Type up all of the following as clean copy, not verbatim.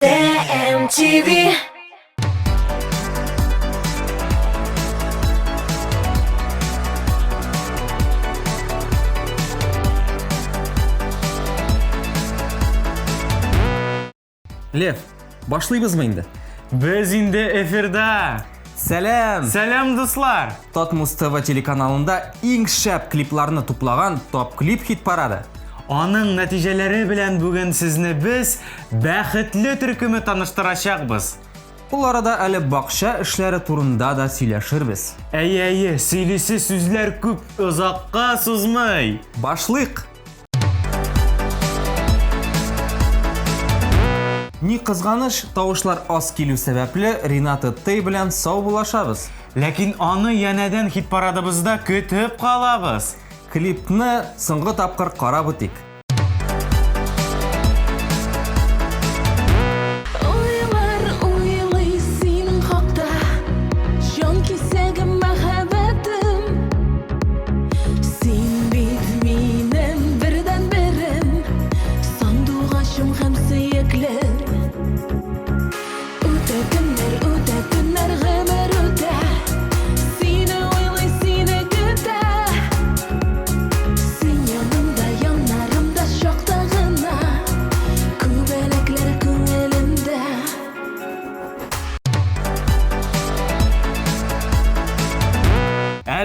TMTV. Лев, башлыйбызмы инде? Біз инде эфирда. Сәлем дуслар. Тотмус ТВ телеканалында иң шәп клипларны туплаган топ клип хит парады. Аның нәтиҗәләре белән бүген сезне без бәхетле төркеме таныштырачакбыз. Ул арада әле бакча эшләре турында да сөйләшербез. Әйе, сөйлисе сүзләр күп, озакка сузмый. Башлыйк! Ни кызганыч, тавышлар аз килү сәбәпле Рената Тей белән сау булашабыз. Ләкин аны янәдән хит парадыбызда көтеп калабыз. Клипны соңгы тапкыр карап үтик.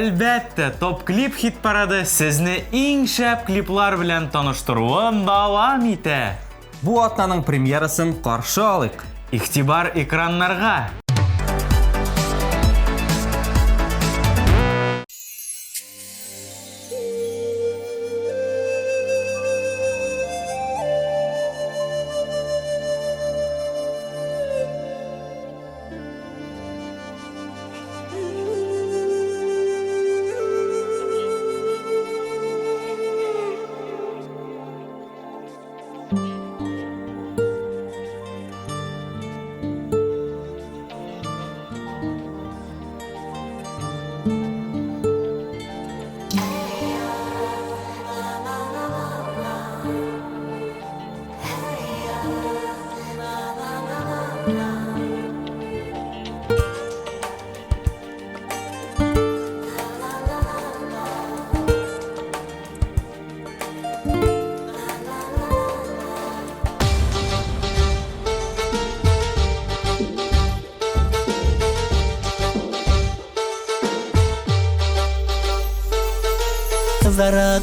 Әлбәттә, топ клип хит парады сезне иң шәп клиплар белән таныштыруын дәвам итә. Бу атнаның премьерасын каршы алыйк. Игътибар экраннарга.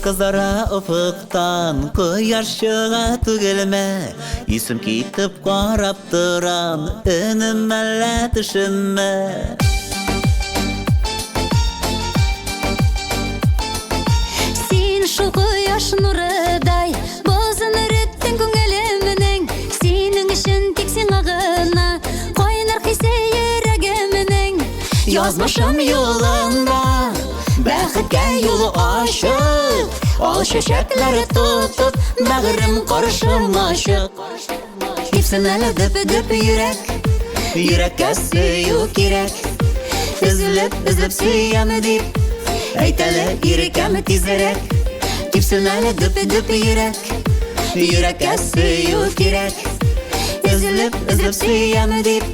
Kızara ufuktan koyar çığa tügelme İsim kitip qarap duran önüme düşünme Sen şu koyaş nurıday bozun ürettin köngelimin senin için tek sen ağına koynar hisse yüreğimin Yazmışım yolunda Bәхеткә yolu aşık Al çiçekleri tutup Bağrım karışım aşık Gipsin әлі düp yürek Yürekке suyu kirek Üzülüp suyamı deyip Әйтәлі yürekemi tizerek Gipsin әлі düp yürek Yürekке suyu kirek Üzülüp suyamı deyip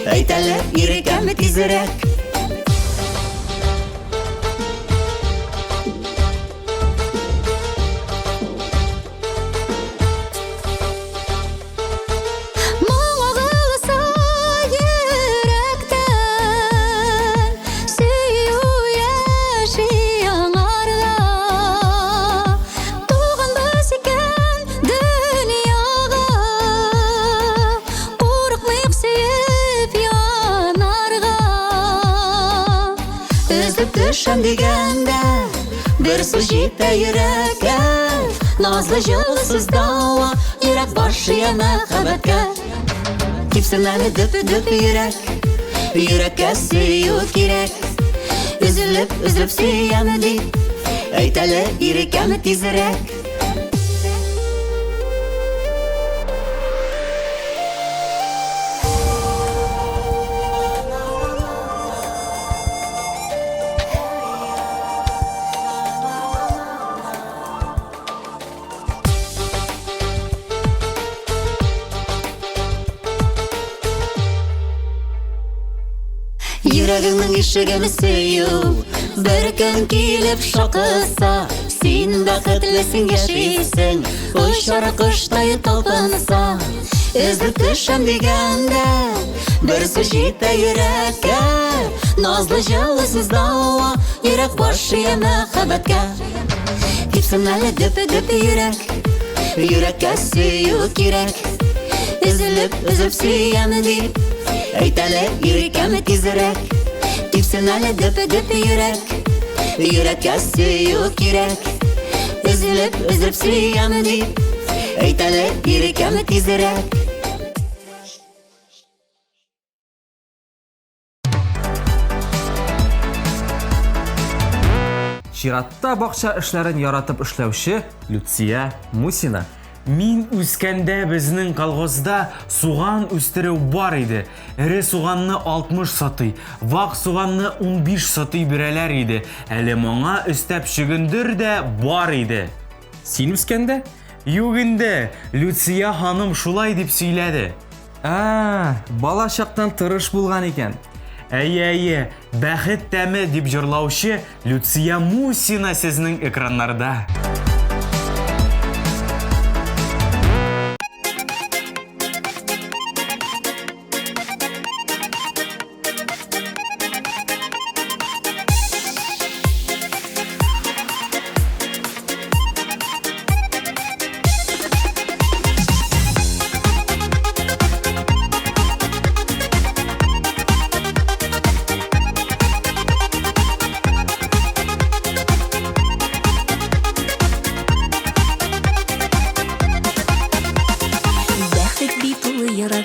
Әйтәлі yürekemi tizerek Düşen digende bir su jite yürekке Nazlı jılsız dava yürek başı yana kabetke Gipsin әлі düp yürek Yürekке suyu kirek Üzülüp suyamı deyip Әйтәлі yürekemi tizerek Йөрәгеңнең ишеген сөю, бер көн килеп шакыса, син бәхетлесең яшисең, очар коштай талпынса. Эзлеп төшәм дигәндә, бер сүз җитә йөрәккә, назлы җылы сүз дауа, йөрәк башы мәхәббәткә. Кипсен әле дөп-дөп йөрәк, йөрәккә сөю кирәк. Өзелеп сөям дип, әйт әле йөрәккәме тизрәк. Кипсен әле дөп-дөп йөрәк, йөрәккә сөю кирәк. Өзелеп сөям дип, әйт әле йөрәккәме тизрәк. Чиратта бакча эшләрен яратып эшләүче Люция Мусина. Мин үскәндә безнең колхозда суган үстерү бар иде. Эре суганны 60 сатый, вак суганны 15 сатый бирәләр иде. Әле моңа өстәп чөгендер дә бар иде. Син үскәндә? Юк инде, Люция ханым шулай дип сөйләде. Бала чактан тырыш булган икән. Әйе, бәхет тәме дип җырлаучы Люция Мусина сезнең экраннарда.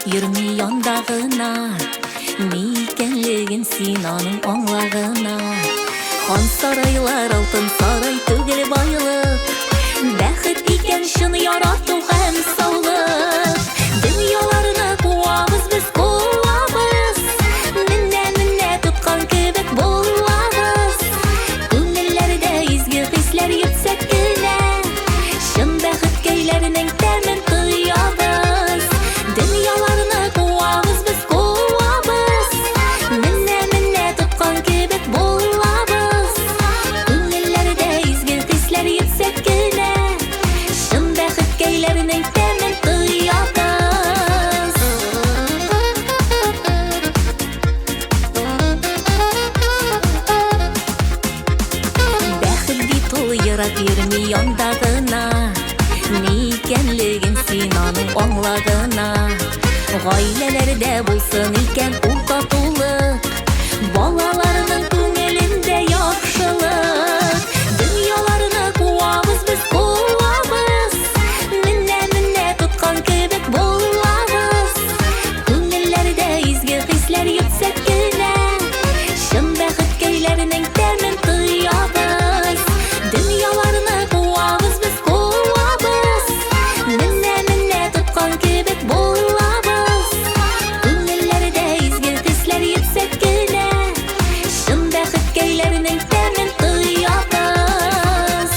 Йөрми яндагына, ни икәнлеген син аның аңлагына. Хан сарайлар алтын сарай түгел байлык, бәхет икән шын ярату һәм саулык. Дөньяларны куабыз без кулабыз, менә тоткан кебек булабыз. Күңелләрдә изге хисләр йөксәк кенә, шын бәхет көйләренең тәмен тоябыз. Дөньяларны куабыз без куабыз, менә тоткан кебек булабыз. Күңелләрдә изге хисләр йөксәк кенә, шын бәхет көйләренең тәмен тоябыз. Бәхет бит ул ерак йөрми яндагына, ни икәнлеген син аның аңлагына. Гаиләләрдә булсын икән ул татулык, балаларның күңелендә яхшылык. Дөньяларны куабыз без куабыз, менә тоткан кебек булабыз. Күңелләрдә изге хисләр йөксәк кенә, шын бәхет көйләренең тәмен тоябыз. Дөньяларны куабыз без куабыз, менә тоткан кебек булабыз. Күңелләрдә изге хисләр йөксәк кенә, шын бәхет көйләренең тәмен тоябыз.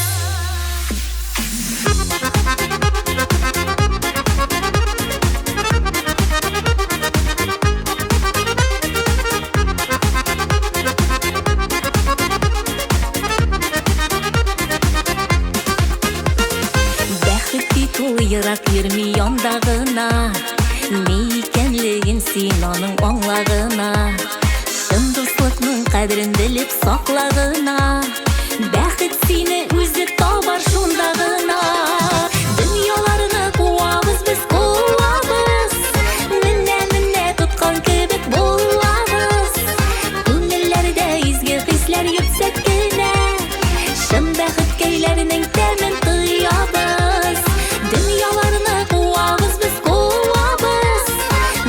Бәхет бит ул ерак йөрми яндагына, ни икәнлеген син аның аңлагына. Шын дуслыкның кадерен белеп саклагына, бәхет сине үзе табар шунда гына. Дөньяларны куабыз без куабыз, менә тоткан кебек булабыз. Күңелләрдә изге хисләр йөксәк кенә, шын бәхет көйләренең тәмен тоябыз. Дөньяларны куабыз без куабыз,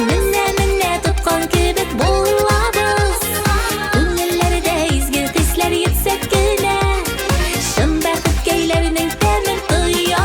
менә тоткан кебек булабыз. Күңелләрдә изге хисләр йөксәк кенә, шын бәхет көйләренең тәмен тоябыз.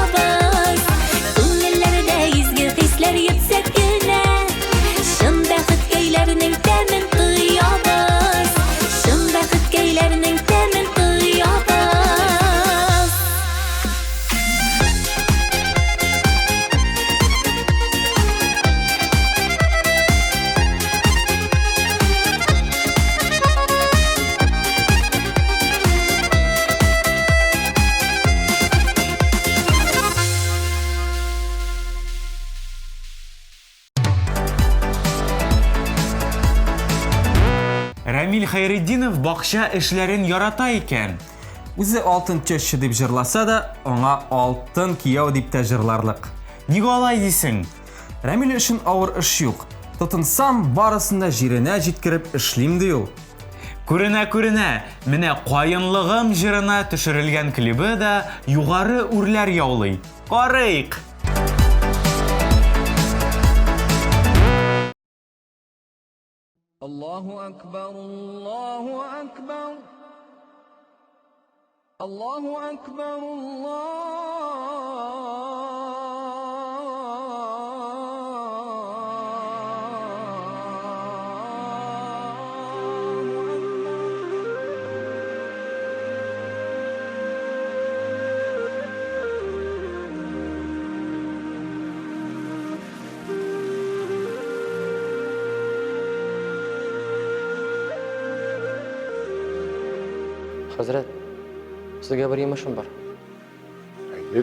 Рамил Хайретдинов бакча эшләрен ярата икән. Үзе алтын төшче дип җырласа да, аңа алтын кияү дип тә җырларлык. Нигә алай дисең? Рәмил өчен авыр эш юк. Тотынсам, барысында җиренә җиткереп эшлим ди ул. Күренә. Менә кайынлыгым җырына төшерелгән клибы да югары үрләр яулый. Карыйк! Allahu Akbar, Allahu Akbar. Allahu Akbar, Hazret, sizga bir yumushim bor.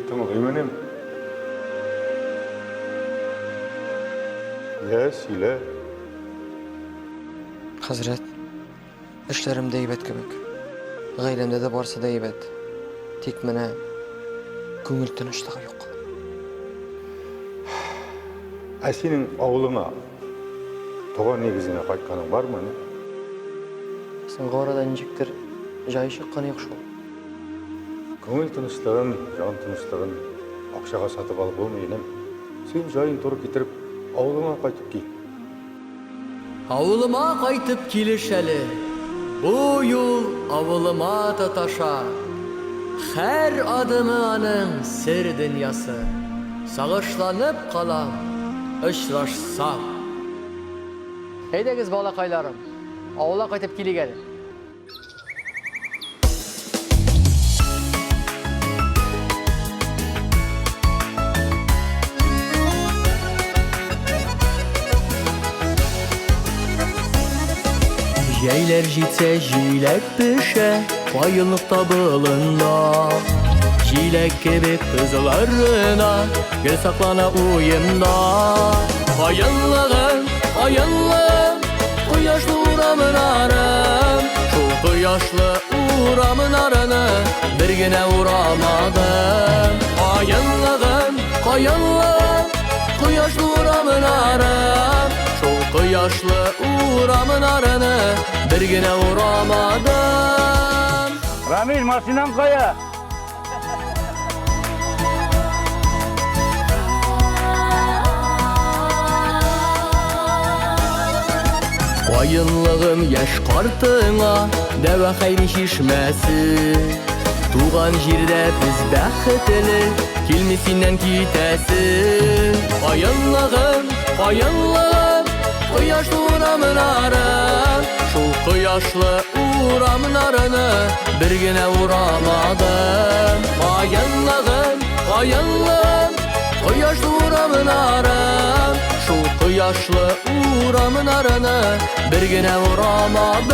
Tinglayman. Söyle. Hazret, ishlarimda heybet kebek. G'ayrimda da borsa da heybet. Tek mena ko'ngil tinchligi yo'q. Senin oğluna toğa negizine qaytganing barmı? Sen g'oradan jiktir joyi chiqqani yo'q shu. Көңіл тыныштығын, жан тыныштығын ақшаға сатып алып болмайын. Сен жайын тұрып кетіріп, ауылыңа қайтып кел. Авылыма қайтып келіш әлі. Бұл yol авылыма таташа. Her adımı aның сер dünyası. Sağışlanıp қалам, ұшырашсам. Әйдәгез балақайларым, ауылға қайтып келе әлі. Jeyler jitse jilek pişe, bayılık tabılında. Jilek kebek kızlarına, gel saklana uyumda. Bayıllığım, kıyaşlı uğramın arım. Şu kıyaşlı uğramın arını, bir güne uğramadım. Bayıllığım, kıyaşlı uğramın arım. Şu kıyaşlı uğramın arını bir güne uğramadım. Ramil masinan kaya. Bayınlığım yaş kartına deve hayri şişmesi. Tuğan jirde biz bəxtli kilmisinden kitesi. Bayınlığım, kıyaşlı uğramın arım. Şu kıyaşlı uğramın arını bir güne uğramadım. Bayınlığım, kıyaşlı uğramın arım. Şu kıyaşlı uğramın arını bir güne uğramadım.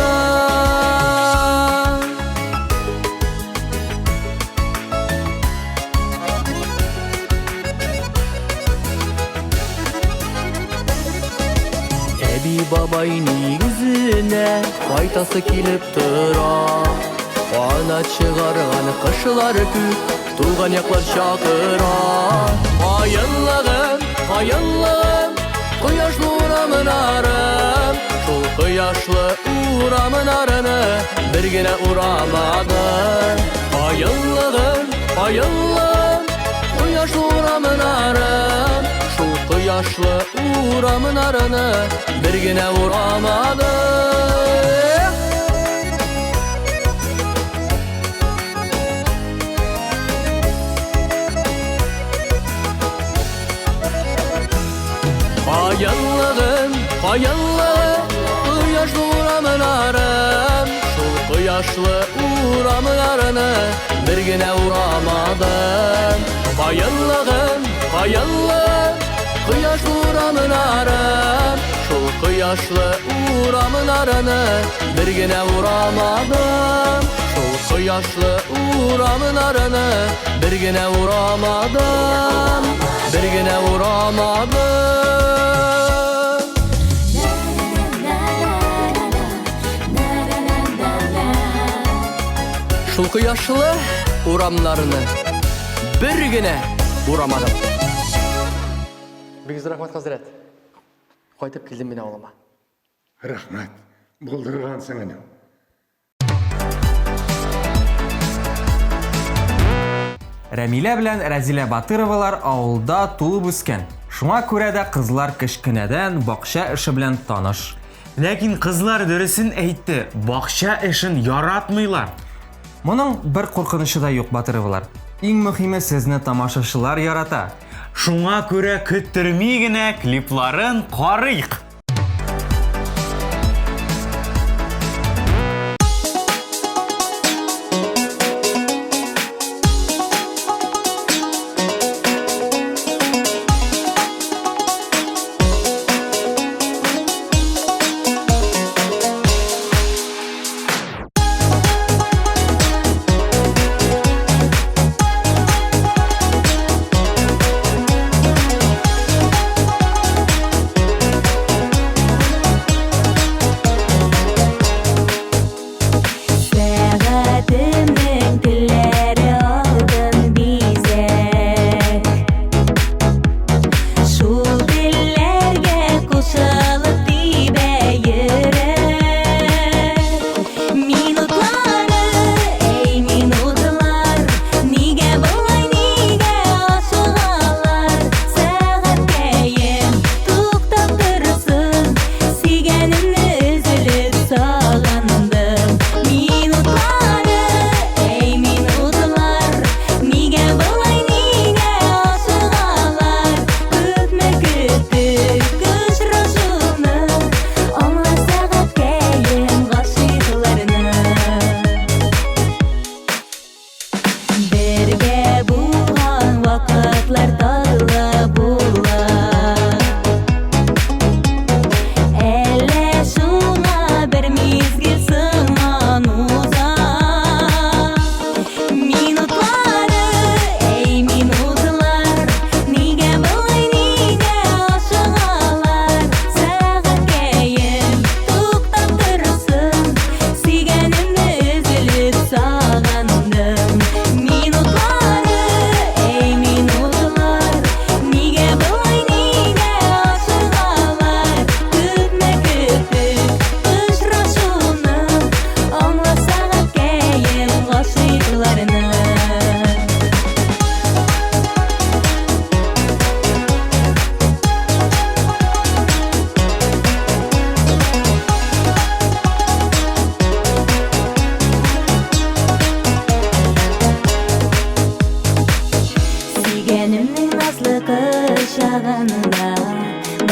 Ebi babayın yüzüne faytası kilip tıra. Ana çıgargan kışlar kü, tuğan yaklar şakıra. Bayınlığım, kıyaşlı uğramın arım. Şu kıyaşlı uğramın arını bir güne uğramadım. Bayınlığım, kıyaşlı uğramın arım. Şu kıyaşlı uğramın arını bir güne uğramadım. Bayınlığım, kıyaşlı uğramın arım. Şu kıyaşlı uğramın arını bir güne uğramadım. Bayınlığım, kıyaşlı uğramın arım. Şu kıyaşlı uğramın arını bir güne uğramadım. Şu kıyaşlı uğramın arını bir güne uğramadım. Bir güne uğramadım. кояшлы урамнарыны бер генә урамадым. Бигез рахмат, хәзрәт. Кайтып килдем мин авылыма. Рахмат, булдыргансың инде. Рәмилә белән Рәзилә Батыровалар авылда тулып үскән. Шуңа күрә дә кызлар кечкенәдән бакча эше белән таныш. Ләкин кызлар дөресен әйтте, бакча эшен яратмыйлар. Моның бер куркынышы да юк, Батыровалар. Иң мөһиме сезне тамашачылар ярата. Шуңа күрә көттерми генә клипларын карыйк.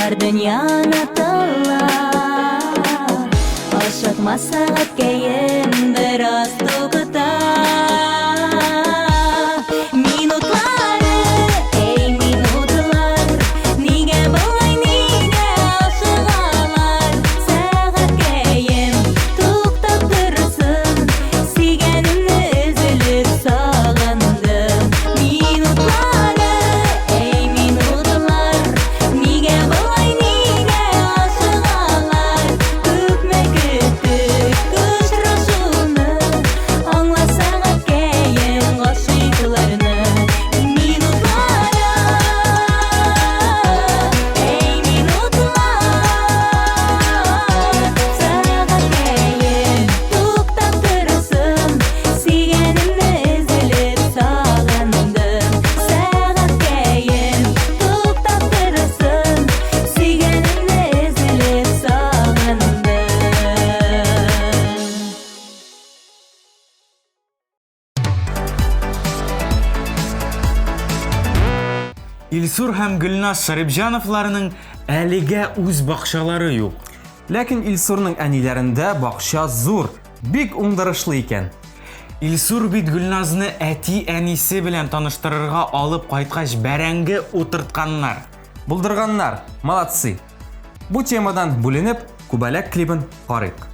бар дөньяны тыңлап, ашыкма сәгать кәем бераз туктата. Минутлары, эй минутлар, нигә болай, нигә ашыгалар? Сәгать кәем туктап торсын, сөйгәнемне өзелеп сагындым. Минутлары, эй минутлар, нигә болай, нигә ашыгалар? Күпме көттек очрашуны, аңла сәгать кәем гашыйкларны. Минутлары, эй минутлар, сәгать кәем туктап торсын, сөйгәнемне өзелеп сагындым. Сәгать кәем туктап торсын, сөйгәнемне өзелеп сагындым. Илсур һәм Гөлназ Шәрипҗановларның әлегә үз бакчалары юк. Ләкин Илсурның әниләрендә бакча зур, бик уңдырышлы икән. Илсур бит Гөлназны әти-әнисе белән таныштырырга алып кайткач бәрәңге утыртканнар. Булдырганнар, молодцы. Бу темадан бүленеп, күбәләк клибын карыйк.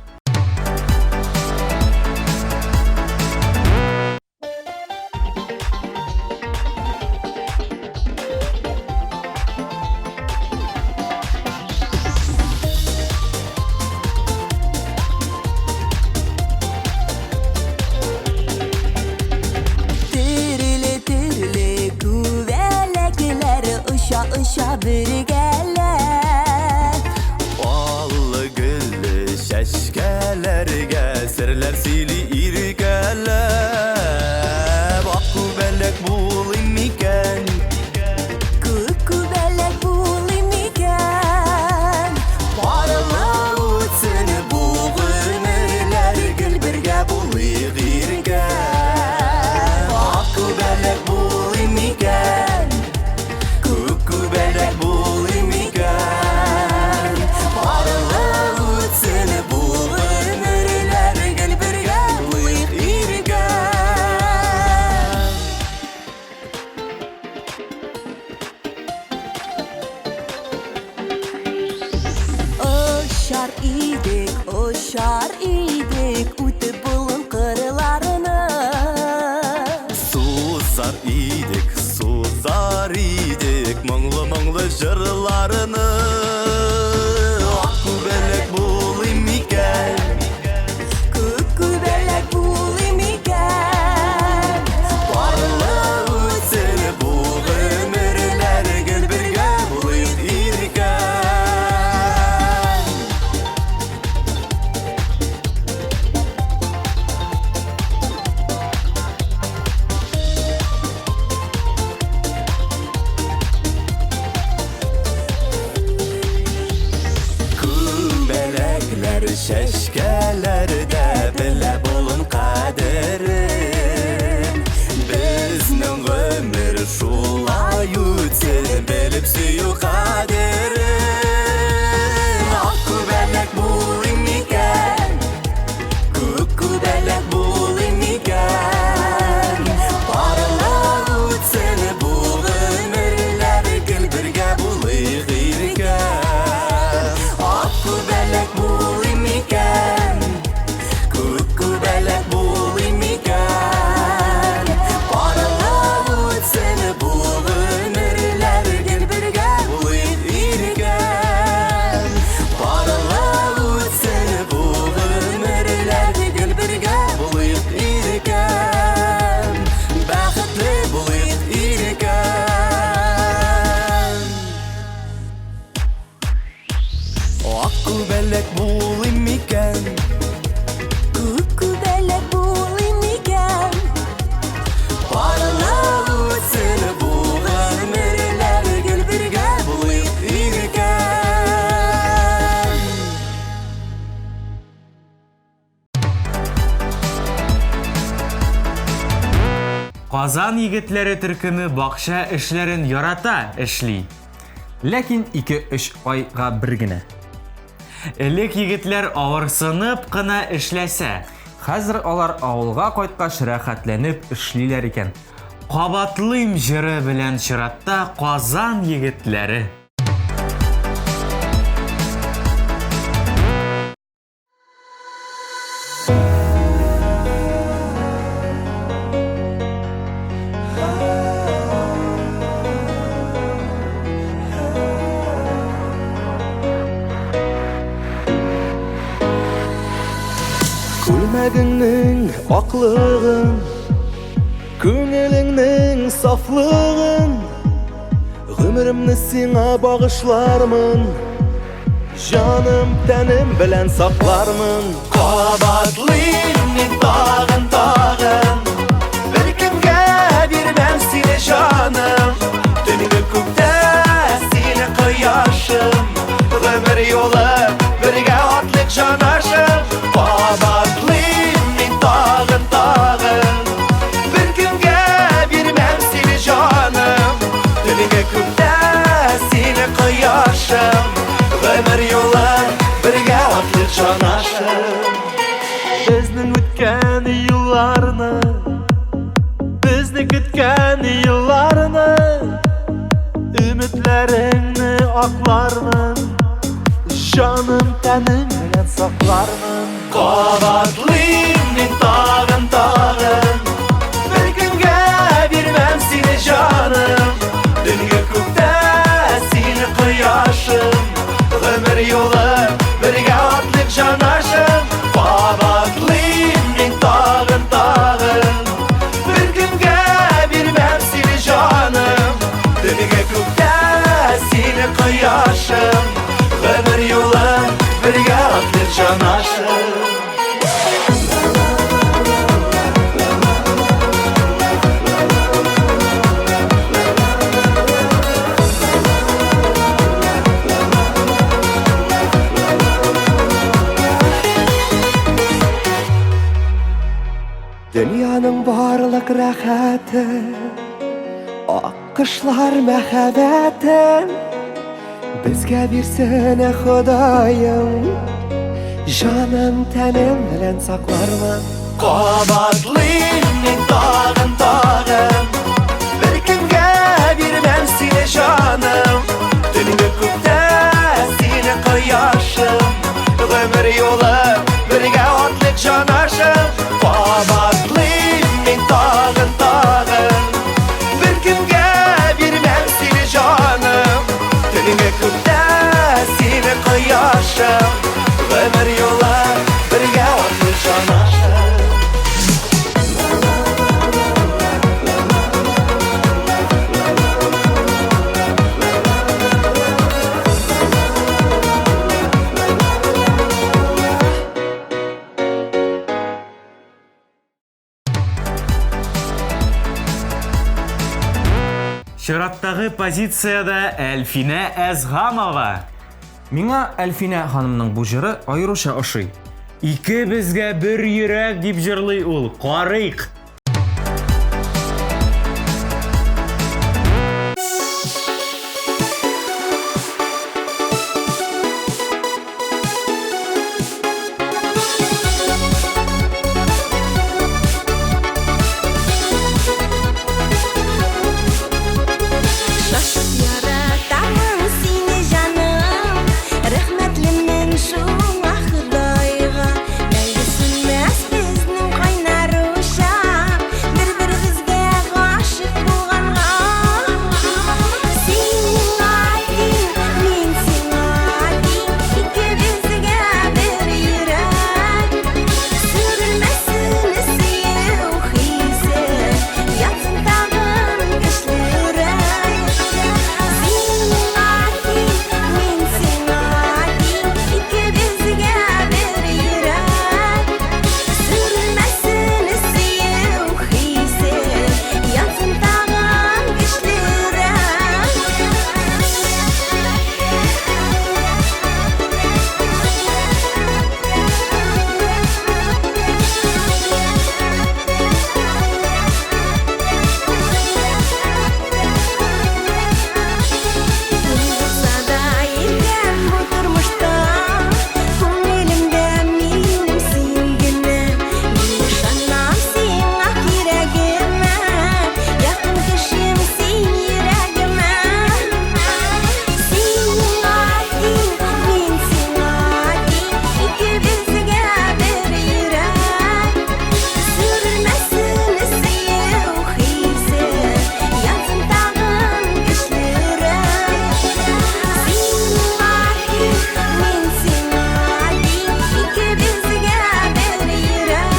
чәшкәләрдә белә булын кадерен. Безнең гомер шулай үтсен, белеп сөю кадерен. Ак күбәләк булыйм микән, күк күбәләк булыйм микән. Паралап үтсен бу гомерләр, гел бергә булыйк иркән. Ак күбәләк булыйм микән, күк күбәләк булыйм микән. Паралап үтсен бу гомерләр, гел бергә булыйк иркән. Паралап үтсен бу гомерләр, гел бергә булыйк иркән. Бәхетле булыйк иркән. Ак күбәләк булыйм микән, Күк күбәләк булыйм микән? паралап үтсен бу гомерләр, гел бергә булыйк иркән. Казан егетләре төркеме бакча эшләрен ярата эшли. Ләкин 2-3 айга бер генә. Элек егетләр авырсынып кына эшләсә, Хәзер алар авылга кайткач рәхәтләнеп эшлиләр икән. кабатлыйм җыры белән чиратта Казан егетләре. Күлмәгеңнең аклыгын, күңелеңнең сафлыгын, гомеремне сиңа багышлармын, җаным тәнем белән саклармын. Кабатлыйм мин тагын, бер кемгә бирмәм сине җаным. Төнге күктә сине кояшым, гомер юлы бергә атлык җанашым. Кабатлыйм мин тагын, бер кемгә бирмәм сине җаным. Төнге күктә сине кояшым, гомер юлы бергә атлык җанашым. Безнең үткән елларны, безне көткән елларны, өметләреңне аклармын, җаным тәнем белән саклармын. Кабатлыйм мин тагын, бер кемгә бирмәм сине җаным. Төнге күктә сине кояшым, гомер юлы бергә атлык җанашым. Кабатлыйм мин тагын, бер кемгә бирмәм сине җаным. Төнге күктә сине кояшым, гомер юлы бергә атлык җанашым. Дөньяның барлык рәхәте, аккышлар мәхәббәтен безгә бирсен Ходаем, җаным тәнем белән саклармын. Кабатлыйм мин тагын, бер кемгә бирмәм сине җаным. Төнге күктә сине кояшым, гомер юлы бергә атлык җанашым. Кабатлыйм мин тагын, бер кемгә бирмәм сине җаным. Төнге күктә сине кояшым, гомер юлы бергә атлык җанашым. Чираттагы позицияда Әлфинә Әзгамова. Миңа Әлфинә ханымның бу җыры аеруча ошый. Ике безгә бер йөрәк дип җырлый ул. Карыйк. Шашып яратамын сине жаным, рәхмәтлемен шуңа Худайга. Мәңге сүнмәс безнең кайнаруша, бер-беребезгә гашык булганга. Син адин, мин син адин, икебезгә бер йөрәк. Сүрелмәсен сөю хисе, ятсын тагын көчлерәк. Син адин, мин син адин, икебезгә бер йөрәк. Сүрелмәсен сөю хисе, ятсын тагын Булса иркәм бу тормышта, күңелемдә минем син генә. Мин ышанам сиңа кирәгемә, якын кешем син йөрәгемә. Син адин, мин син адин, икебезгә бер йөрәк. Сүрелмәсен сөю хисе, ятсын тагын көчлерәк. Син адин, мин син адин, икебезгә бер йөрәк.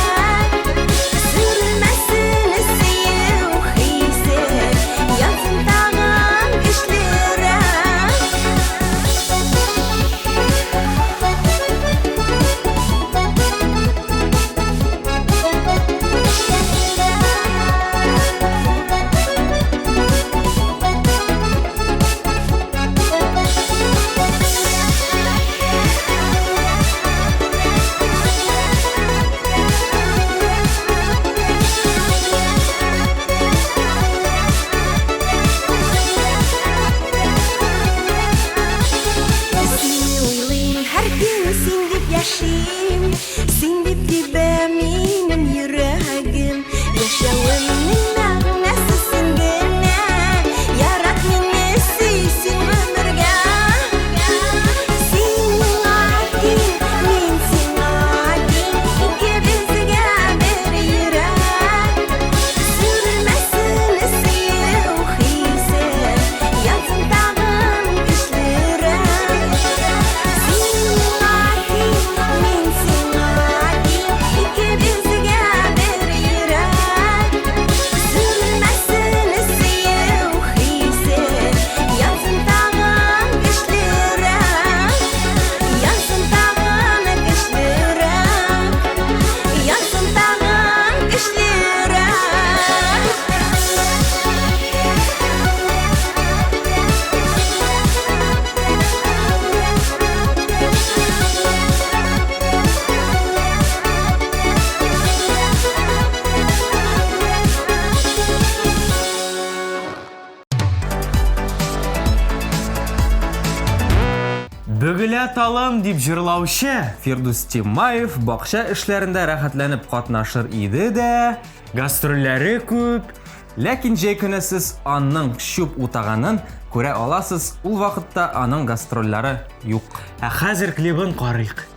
Сүрелмәсен сөю хисе, ятсын тагын Сине уйлыйм һәр көн, син дип яшим, син дип тибә минем йөрәгем. Яшәвемнең мәгънәсе син генә, ярат мине сөй син гомергә. Син адин, мин син адин, икебезгә бер йөрәк. Сүрелмәсен сөю хисе, ятсын тагын көчлерәк. Син адин, мин син адин, икебезгә бер йөрәк. Сүрелмәсен сөю хисе, ятсын тагын көчлерәк. Ятсын тагын көчлерәк. Ятсын тагын көчлерәк. Бөгелә талым дип җырлаучы Фирдус Тимаев бакча эшләрендә рәхәтләнеп катнашыр иде дә, гастрольләре күп. ләкин җәй көне сез аның чүп утаганын күрә аласыз, ул вакытта аның гастрольләре юк. Ә хәзер клибын карыйк.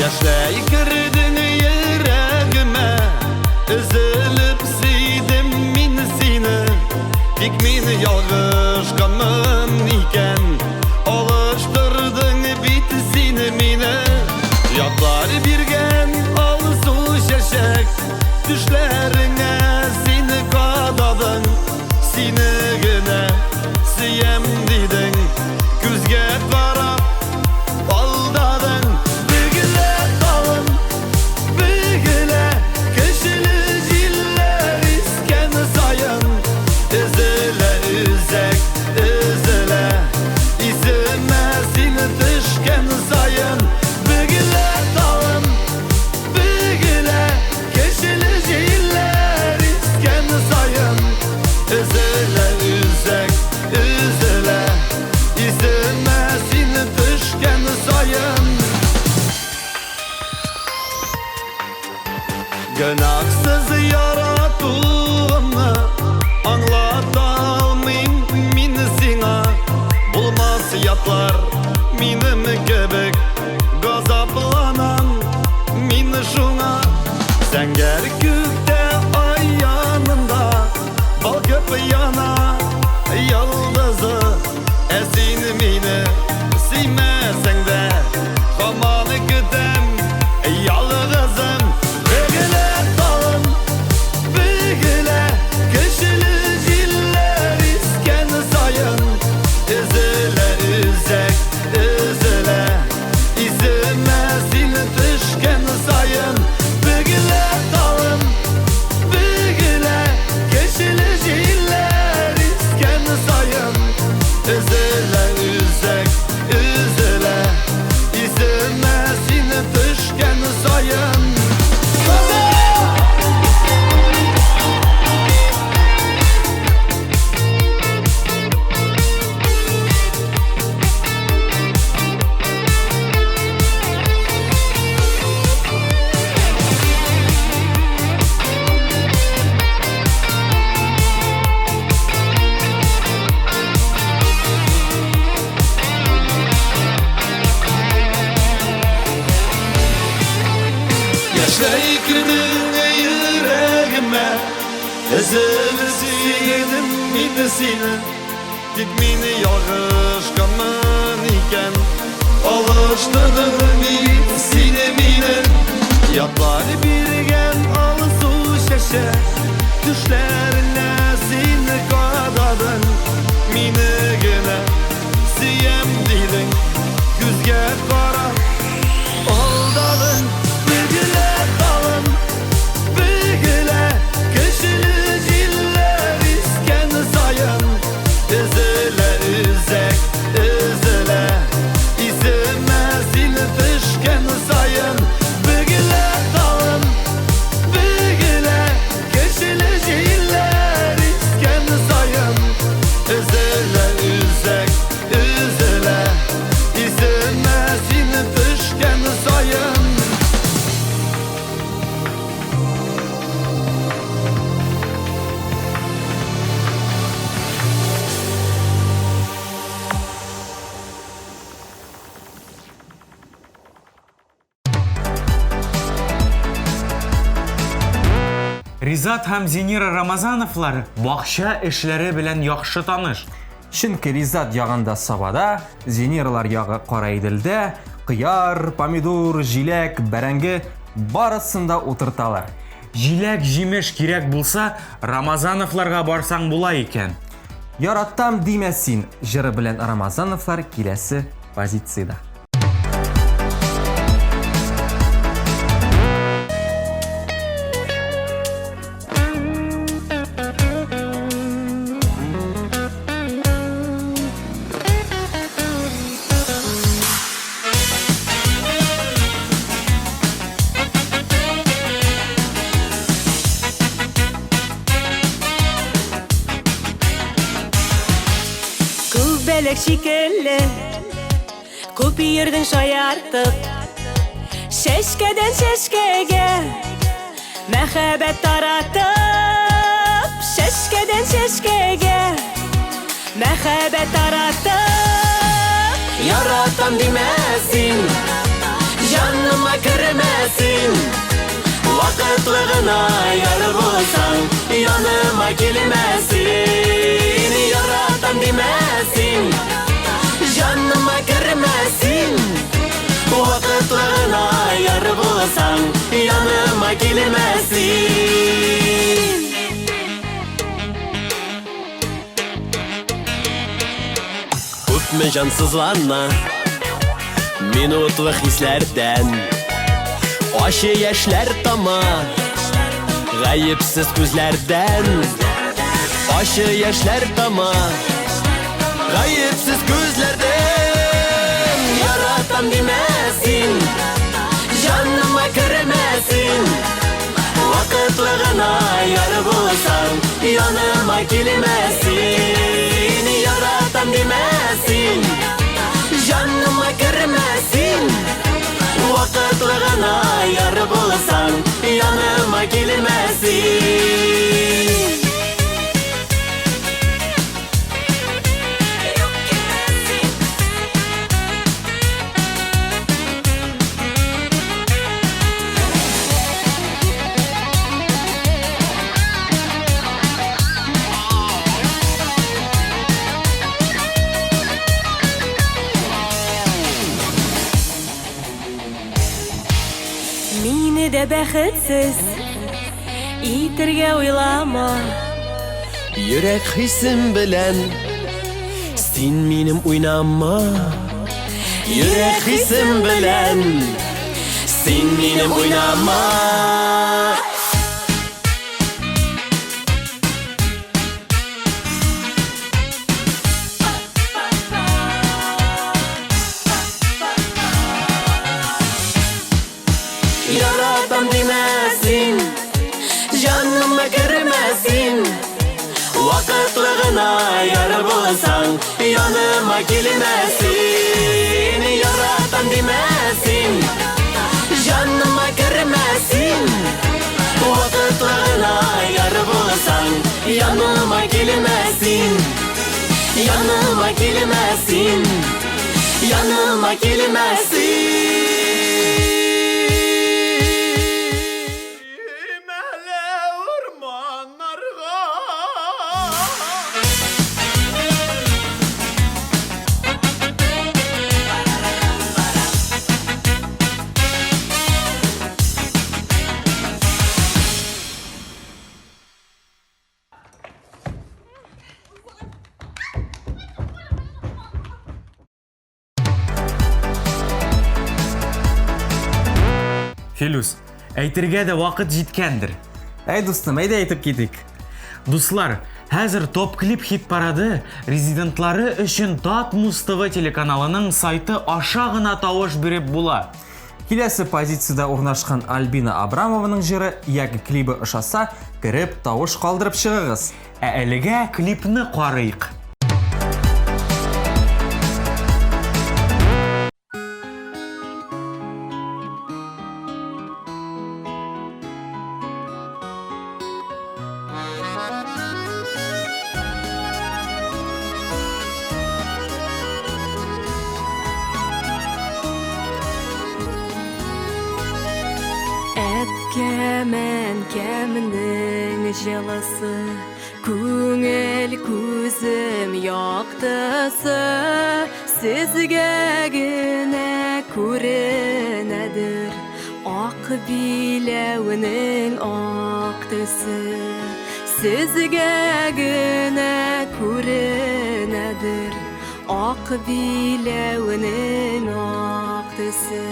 Яшай кірдің йөрәгімә, үзіліп сүйдім мин сені. Тик мине ялгышканмын икән Алыштырдың бит сине мине Ятлар биргән алсу чәчәк Түшләреңә сине кададың Сине генә сөям дидең Күзгә карап алдадың Бөгелә талым, бөгелә Кешеле җилләр искән саен Өзелә үзәк, өзелә Исемә сине төшкән саен Бөгелә талым, бөгелә Кешеле җилләр искән саен Өзелә үзәк, өзелә Исемә сине төшкән саен Гөнаһсыз яратуымны аңлата алмыйм мин сиңа Булмас ятлар минем кебек газапланам мин шуңа Зәңгәр күктә ай янында балкып яна ялдызы Ә син мине сөймәсәң дә һаман көтәм ялгызым Бөгелә талым, бөгелә Кешеле җилләр искән саен Өзелә үзәк, өзелә Исемә сине төшкән саен Бөгелә талым, бөгелә Кешеле җилләр искән саен Өзелә үзәк, өзелә Исемә сине төшкән саен Яшәй кирдең йөрәгемә Өзелсем мине сине Тик мине ялгышканмын икән Алыштырдың бит сине мине Ятлар биргән алсу чәчәк Түшләренә сине кададың Мине генә сөям дидең Күзгә карап алдадың Бөгелә талым, бөгелә Кешеле җилләр искән саен Өзелә үзәк, өзелә Исемә сине төшкән саен Бөгелә талым, бөгелә Кешеле җилләр искән саен Өзелә үзәк, өзелә Исемә сине төшкән саен Ризат һәм Зинира Рамазановлар бакча эшләре белән яхшы таныш. Чөнки Ризат ягында сабада, Зиниралар ягы Караиделдә кыяр, помидор, җиләк, бәрәңге барысында утырталар. Җиләк җимеш кирәк булса, Рамазановларга барсаң була икән. Яраттам димәсин җыры белән Рамазановлар киләсе позицияда. Күбәләк шикелле Күп йөрдең шаяртып Чәчкәдән чәчкәгә Мәхәббәт таратып Чәчкәдән чәчкәгә Мәхәббәт таратып Яратам димәсин Җаныма кермәсин Вакыт Vakıtlı gına yar bulsan yanıma gelmesin, yaratan demesin, canıma girmesin. Vakıtlı gına yar bulsan yanıma gelmesin. Öpme cansızlanma minutlu hislerden, aşı yaşlar tama gayipsiz gözlerden, aşı yaşlar tama gayipsiz gözlerden. Yaratan demesin, canıma girmesin. Vakıtlı gına yar bulsan yanıma gelmesin, yaratan demesin, canıma girmesin. Vakıtlı gına yar bulsan yanıma gelmesin. Meni de bəxitsiz itirge oylama. Yürek hissim bilen sen benim oynama. Yürek hissim bilen sen benim oynama. Yaratan demesin, canıma girmesin. Vakıtlı gına yar bulsan yanıma gelmesin. Yaratan demesin, canıma girmesin. Vakıtlı gına yar bulsan yanıma gelmesin. Yanıma gelmesin, yanıma gelmesin. Филус, әйтергә дә вакыт җиткәндер. Әй дустым, әйдә әйтеп китик. Дуслар, хәзер топ клип хит парады резидентлары өчен Тат Муз ТВ телеканалының сайты аша гына тавыш биреп була. Киләсе позицияда урнашкан Альбина Абрамованың җыры яки клибы ошаса, кереп тавыш калдырып чыгыгыз. Ә әлегә клипны карыйк. Әткәмен кәмнең җылысы, күңел күзем яктысы, сезгә генә күренәдер ак биләүнең ак төсе. Сезгә генә күренәдер ак биләүнең ак төсе.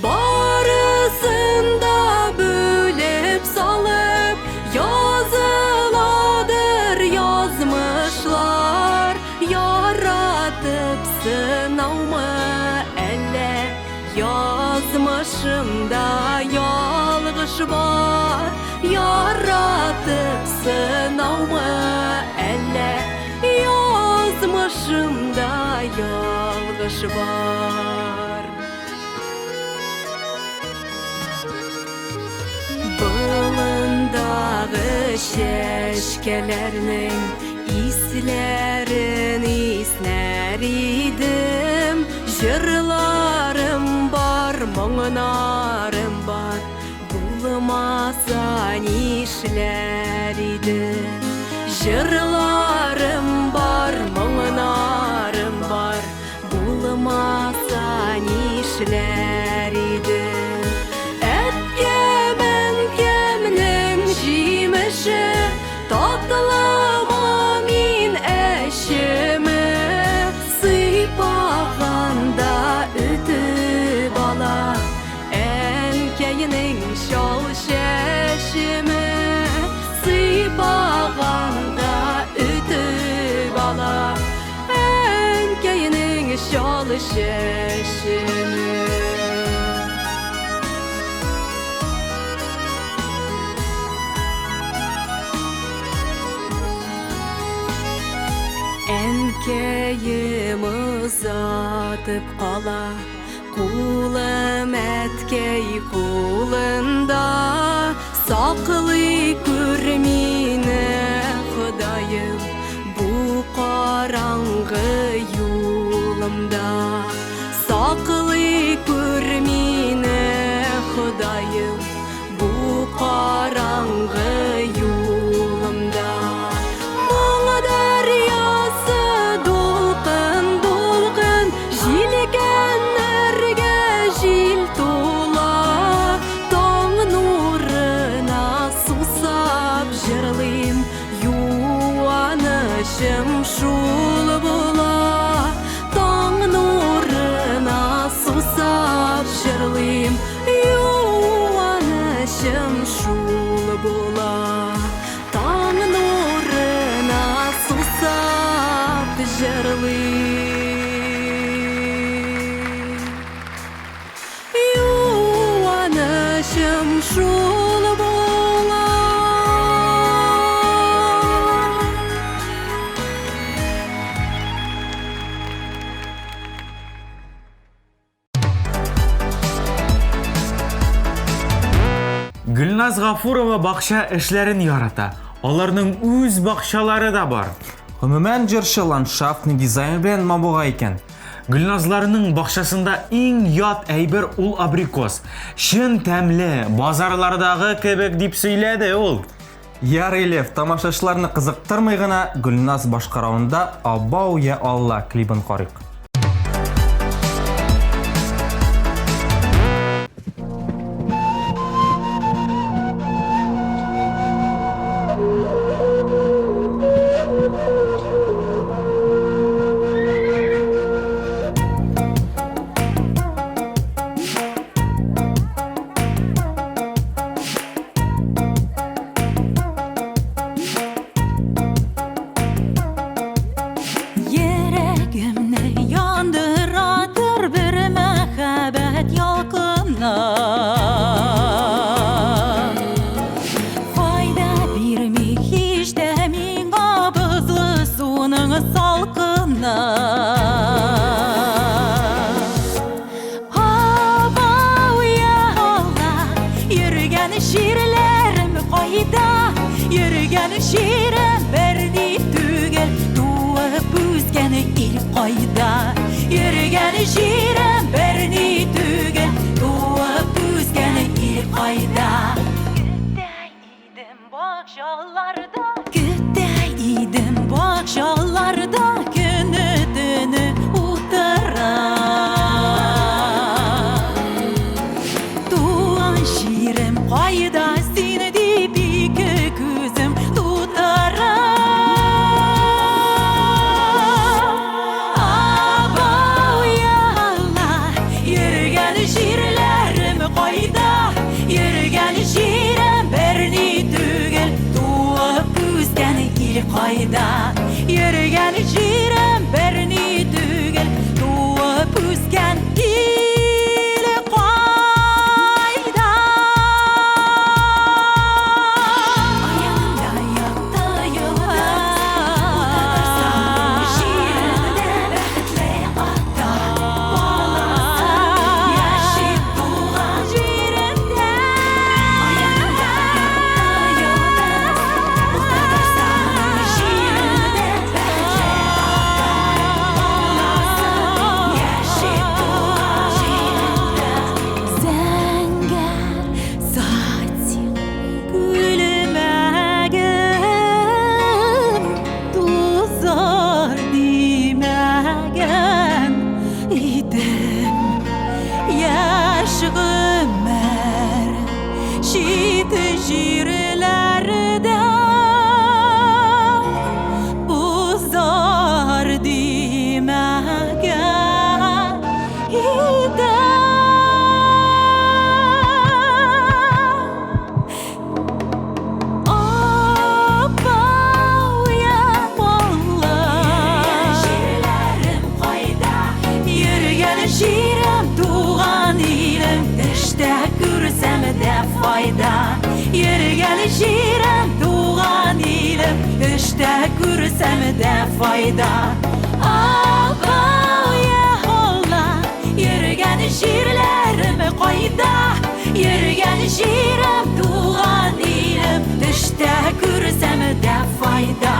Barısın da bölüp salıp yazıladır yazmışlar. Yaratıp sınavmı elle yazmışımda yalgış var. Yaratıp sınavmı elle yazmışımda yalgış var. Bulundağı şeşkelerinin islerin isner idim. Jırlarım var, muңнарым бар. Bulma Bulmasa nişler idi. Jırlarım var, mınarım var. Bulmasa nişler idi. Etkemen kemnin jimişi, tatlama min eşimi. Sıypağanda ütü bala, enkeyinin şol şeşimi. Sıypağanda ütü bala, enkeyinin şol şeşimi. Enkeyim uzatıp qala, kulum etkey kulunda. Saklı görmine Xudayım bu qarangı yolumda. Saklı görmine Xudayım bu qarangı yolumda. Muğ deryası dolqın dolqın, jilgenlerge jil tola. Taң nuruna susap jırlayım, yuvanışım şul bula. Taң nuruna susap jırlayım, yuvanışım şul bula. Taң nuruna susap jırlayım, yuvanışım şul bula. Gülnaz Гафурова бақша эшләрен ярата. Аларның үз бақшалары да бар. Гомумән җырчы ландшафтный дизайн белән мабуга икән. Гөлназларның бақшасында иң ят әйбер ул абрикос. Шын тәмле, базарлардагы кебек дип сөйләде ул. Ярый Лев, тамашачыларны кызыктырмый гына Гөлназ башкаруында "Абау я Алла" клибын карыйк. Yüreğimni yandıradır bir mehabbet yalqınlar. Fayda birmi hiç de min qabızlı sunun salqınlar. Abau ya Allah, yürügen şiirlerim qayda. Yürügen şiirim berdi tügel, tuğup üzgeni il qayda. Yürügen şiirim berdi tügel, tuğup üzgeni il qayda. Gütteydim bakşalarda, gütteydim bakşalarda, günü dünü utırar. Tuğan şiirim qayda, seni dibi gözüm tutarar. Abau ya Allah, yürügen şiirlerim qayda. Yürügen şiirim berni tügel, tuğup üzgeni il qayda. Yürügen şiirim berni tügel, tuğup üzgen il qayda. Ayağımda yaktı yıldız, şiirimde bekle hatta. Bağlasın yaşayıp tuğan şiirimde. Ayağımda yaktı yıldız, şiirimde şiirlerde uzar dimege ide Apauya mollar Şiirlerim kayda Yürgen şiirim tuğan ilim İşte gürsem de fayda Yürgen şiirim tuğan ilim İşte gürsem de fayda Apauya mollar Yürgen şiirlerim kayda Yürgen şiirim tuğan ilim İşte gürsem de fayda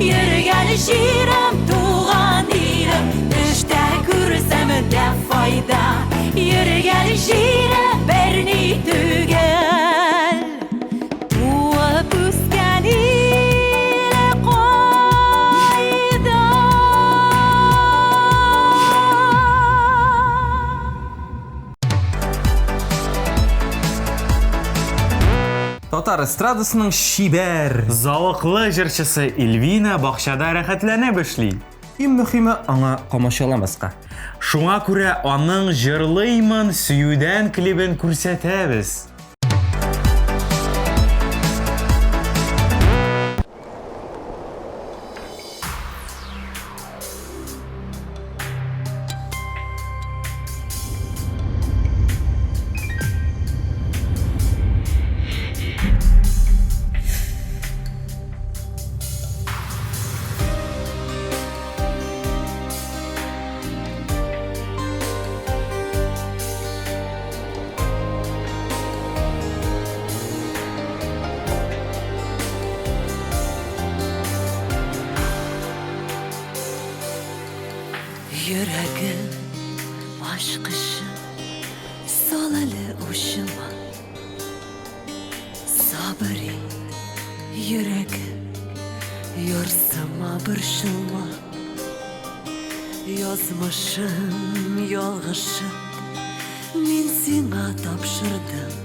Yürgen şiirim tuğan ilim İşte gürsem de fayda Yürgen şiirim berni tügel Tuğup üsken ile koyda Татар эстрадасының шибәр. Зауыклы җырчысы Эльвина бакчада рәхәтләнә башли. Иң мөһиме аңа камашаламаска. Шуңа күрә аның җырлыймын сөюдән клибен күрсәтәбез. Yüreğim aşkışı salalı uşuma Sabır et yüreğim yorsama bırşılma Yazmışım yağışım min sana tapşırdım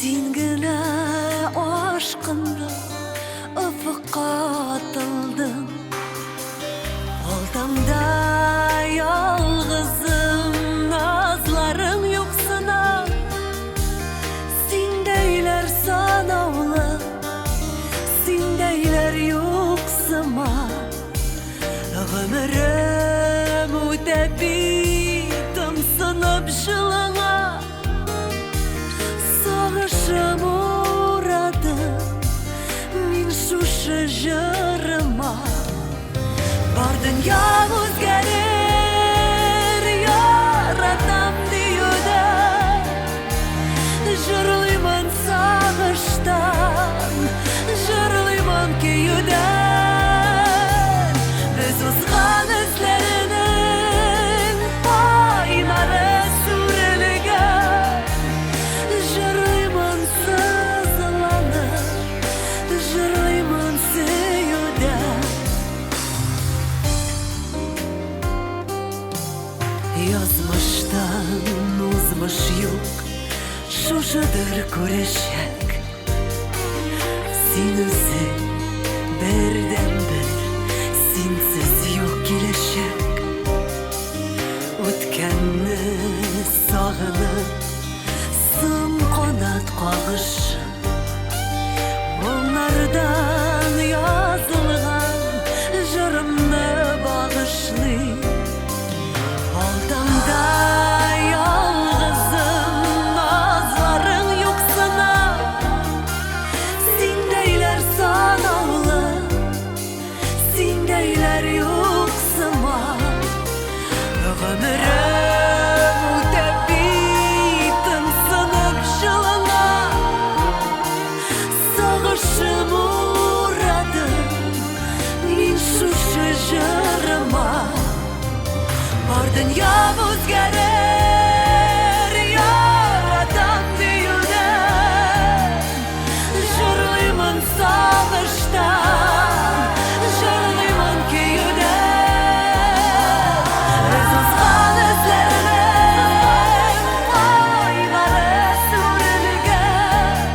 Sen gene aşkınla ufka atıldım Aldamda yalğızım nazlarım yoksuna Sindeyler sanavlı Sindeyler yoksuma Ömrüm ötebitim sınıp şılına Sağışım uğradım Min şu şıjırıma Var dünya özgerir yaratam diyorda Jırlıyman sağıştan Jırlıyman köyüden Biz uzgan izlerinin Aynarı sürülgen Jırlıyman sızlanır Jırlıyman süyüden Yazmıştan uzmuş yok Şuşadır kureşek Sen özü birden bir Sensiz yok kileşek Ötkenni sağınıp Sım kanat kağışı Onlardan yazılgan Jırımni bağışlayın Aldamda yalğızım nazların yoksuna Sindeyler sanavlı Sindeyler yoksuma Ömrüm ötebitim sınıp şılına Sağışım uğradım Min şu şıjırıma Var dünya özgerir yaratam diyordan Jırlıyman sağıştan Jırlıyman köyüden Biz uzgan izlerinin Aynarı sürülgen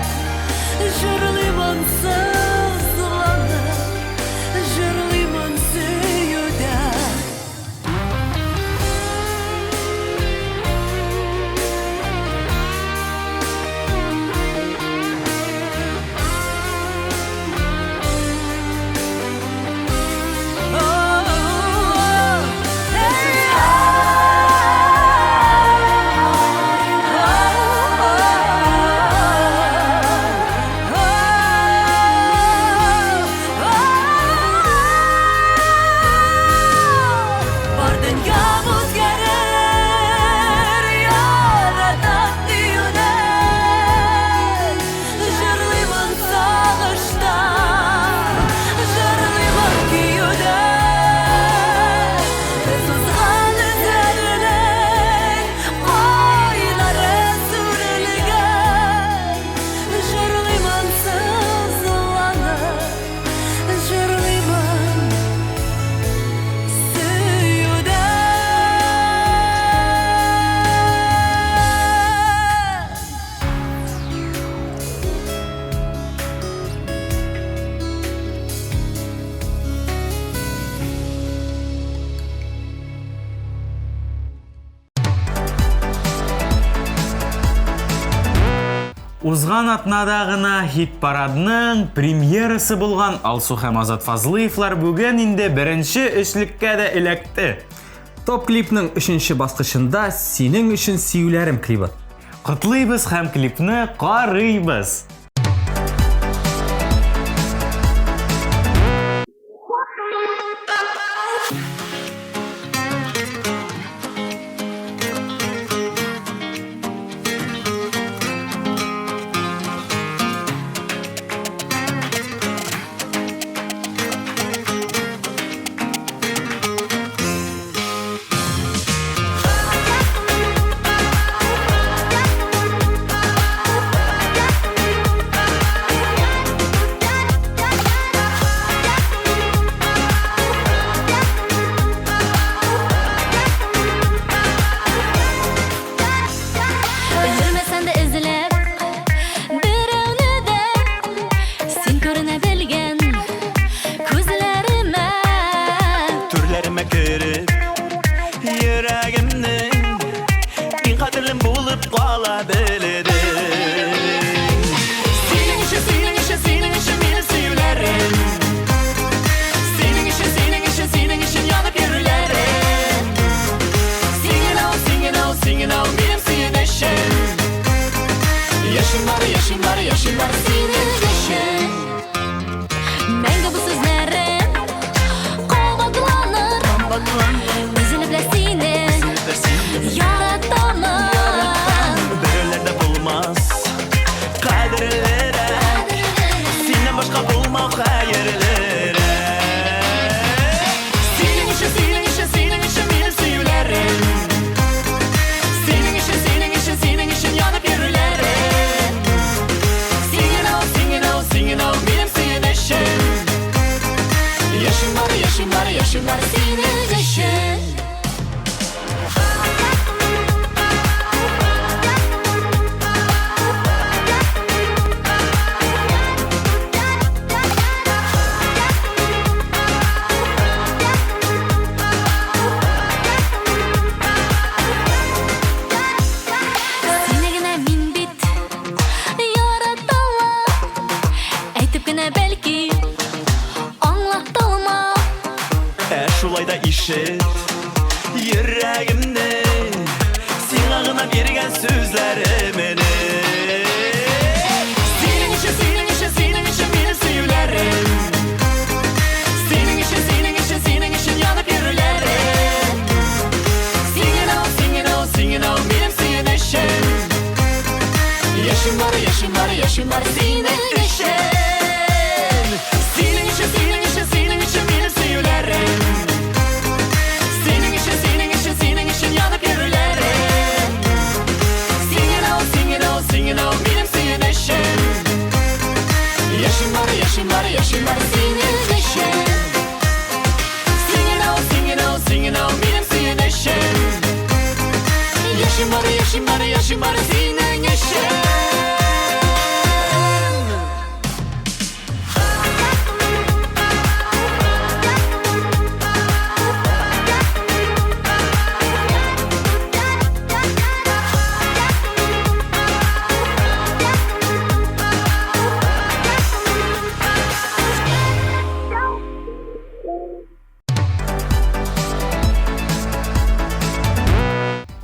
узган атнада гына хит парадның премьерасы булган Алсу һәм Азат Фазлыевлар бүген инде беренче өчлеккә дә эләкте. Топ клипның 3-нче баскычында «Синең өчен сөйләрем» клипы. Котлыйбыз һәм клипны карыйбыз. Yürümesen de ezilip birini de sen görünebilgen gözlerime Türlerime kirip yüreğimnin bin kadirlim bulup kalabilirim. Senin için, senin için, senin için beni sevlerim. Senin için, senin için, senin için yanıp yürülerim. Singing out, singing out, singing out, benim senin eşin. Yaşım var, yaşım var, yaşım var, senin eşin. Menge bu sözlerim kovaklanır Üzülüp de seni yaratamam Böylelerde bulmaz kaderlere, senden başka bulmam hayırlere. Senin için, senin için, senin için benim sevlerim. Senin için, senin için, senin için yanıp yürülerim. Singing out, singing out, singing out, benim senin eşin. Yaşım var, yaşım var, yaşım var, senin eşin. Seni gene min bit yaratamam Eytip gene belki anlatamam Şulay da işit yüreğimde sen ağına bergen sözlerimini. Senin için, senin için, senin için beni sevlerim. Senin için, senin için, senin için yanıp yürülerim. Singing out, singing out, singing out, benim senin eşin. Yaşım var, yaşım var, yaşım var, senin eşin. Senin için, senin için, senin için beni sevlerim. Senin için, senin için, senin için yanıp yürülerim. Singing out, singing out, singing out, benim senin eşin. Yaşım var, yaşım var, yaşım var, senin eşin. Singing out, singing out, singing out, benim senin eşin. Yaşım var, yaşım var, yaşım var, senin eşin.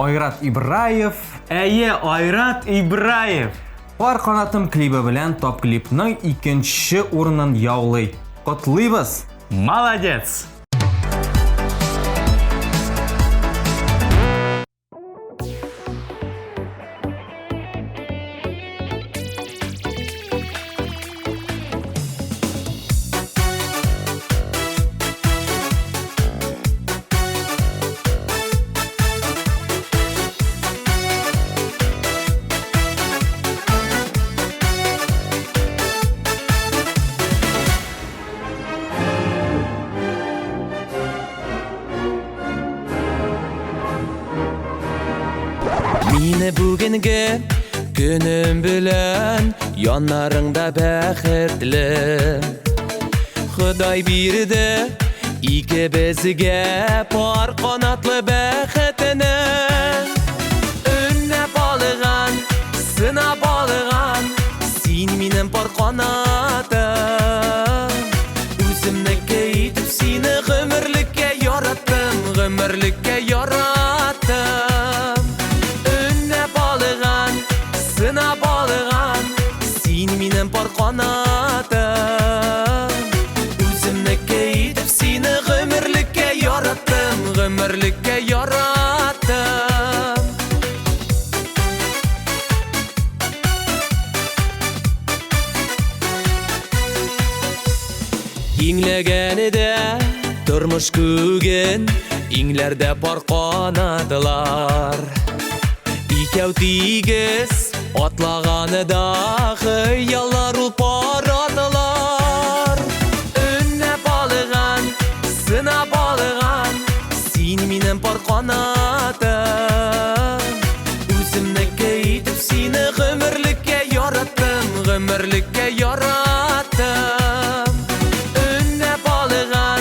Айрат Ибраев Әйе, Айрат Ибраев. Пар канатым клипы белән топ клипның 2нче урынын яулый. Котлыйбыз! Молодец! Mine bugünkü günüm bilen yanlarında bәхетле. Xuday birdi iki bezige par kanatlı bәхетine. Önüne balığan, sına balığan, yarattım. Önüne balığan, sına balığan, sen minin par kanatım. Özümnike yetip seni gümürlükке yarattım, gümürlükke yarattım. İnglegenide turmuş kügen, inglerde par kanadılar. İkev tigiz atlağanı da hıyallar ul paradılar. Önüne balığan, sına balığan, sen minin par kanatım. Özümnike yetip seni gümürlükke yarattım, gümürlükke yarattım. Önüne balığan,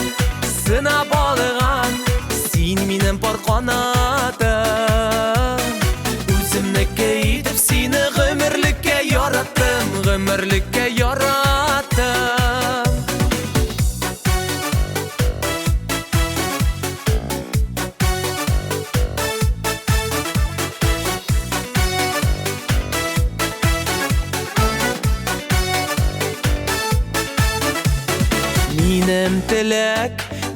sına balığan, sen minin par kanatım. Özümnike yetip seni gümürlükke yarattım, gümürlükke yarattım. Minem tilek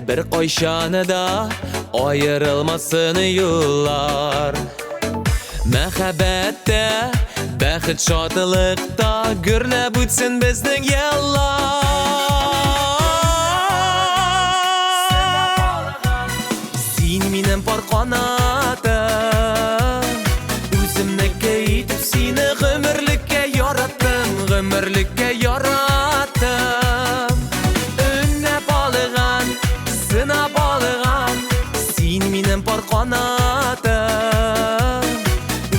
bir koyşanıda ayrılmasın yollar. Mehabbette, bäxit şadılıkta gürlep ötsin bizning yıllar. Sen minin par kanatım. Özümnike yetip seni gümürlükke yarattım, gümürlükke yarattım. Önüne balığan, sına balığan, sen minin par kanatım.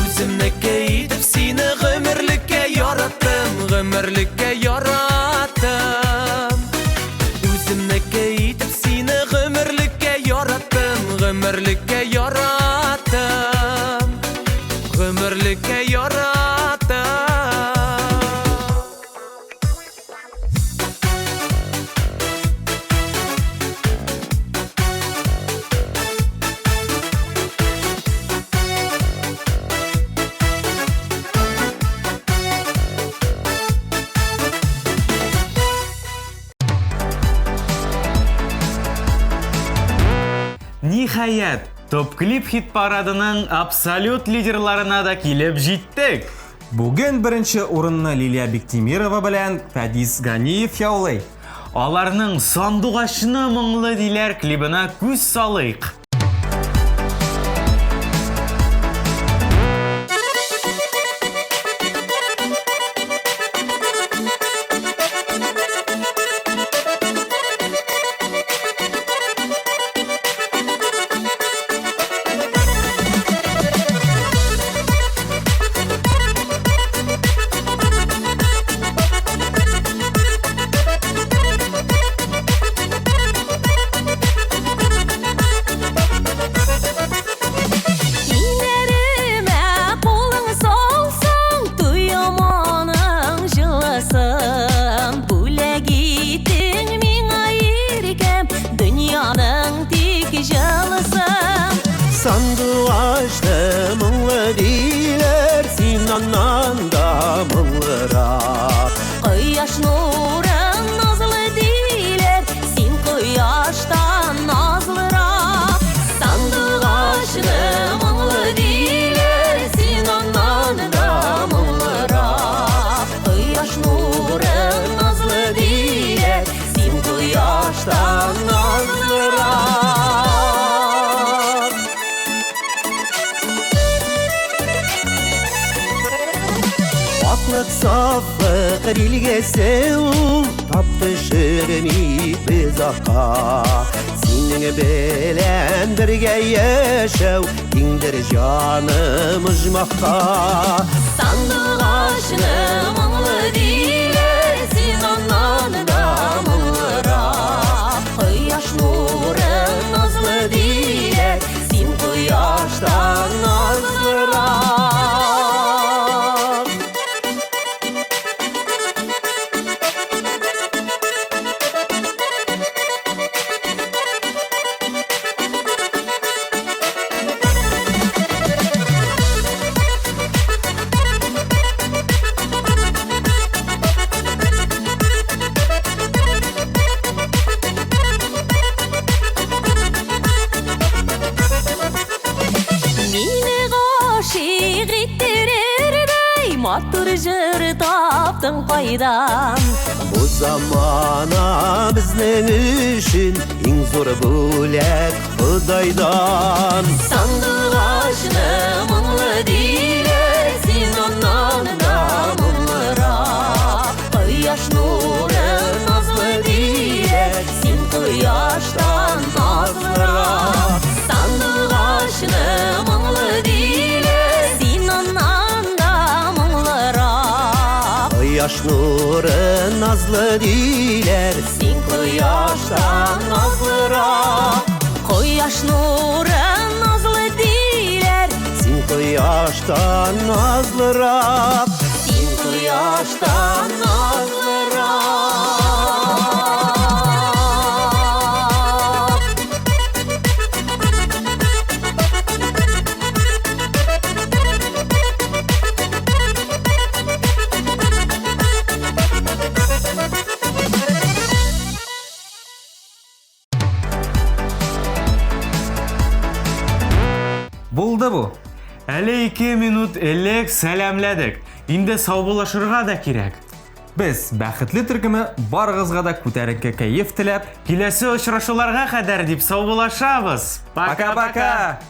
Özümnike yetip seni gümürlükke yarattım, gümürlükke yarattım. Özümnike yetip seni gümürlükke yarattım, gümürlükke yarattım, gümürlükke yarattım. Nihayet, Top Clip hit paradının absolut liderlarına da kilip jittik. Бүген беренче урынны Лилия Бектимирова белән Фәдис Ганиев яулый. Аларның сандугашны моңлы диләр клибына күз салыйк. Кинеріме қолың солсын, тұйыманың жылысын. Бөлек еттің меңа еркем, дүнияның тек жылысын. Sandıvaçlı mыңлы dilер, сен аннан да мыңлырақ. Құяш нұрың назлы дейлер, сен құяштан назлырақ. Сандуғашны мұңлы дейлер, сен аннан да мұңлырақ. Құяш нұрың назлы дейлер, сен құяштан назлырақ. Аклык сафлык рилгесе ул, тапты шерми без ака. Синең белән бергә яшәү, тиңдер җаным оҗмакка. Сандуғашны мұңлы дейлер, сен аннан да мұңлырақ. Құяш нұрың назлы дейлер, сен құяштан назлырақ. матур жыр таптың пайдан. Bu zamana bizning üçün eng zo'r bo'lak Xudaydan. Sandığaşını mınlı diler, sen ondan da mınlırak. Kıyaş nuru nazlı diler, sen kıyaştan nazlırak. Sandığaşını mınlı diler, sen ondan da mınlırak. Quyosh nuri nazlı diler, Sen kıyaştan nazlırak. Kıyaş nuru nazlı diler, sen quyoshdan nazlıroq. sen kıyaştan nazlırak. Булды бу. Әле 2 минут элек сәламләдек. Инде саубулашырга да кирәк. Без бәхетле төркеме барыгызга да күтәренке кәеф теләп, Киләсе очрашуларга кадәр дип саубулашабыз. пока-пока.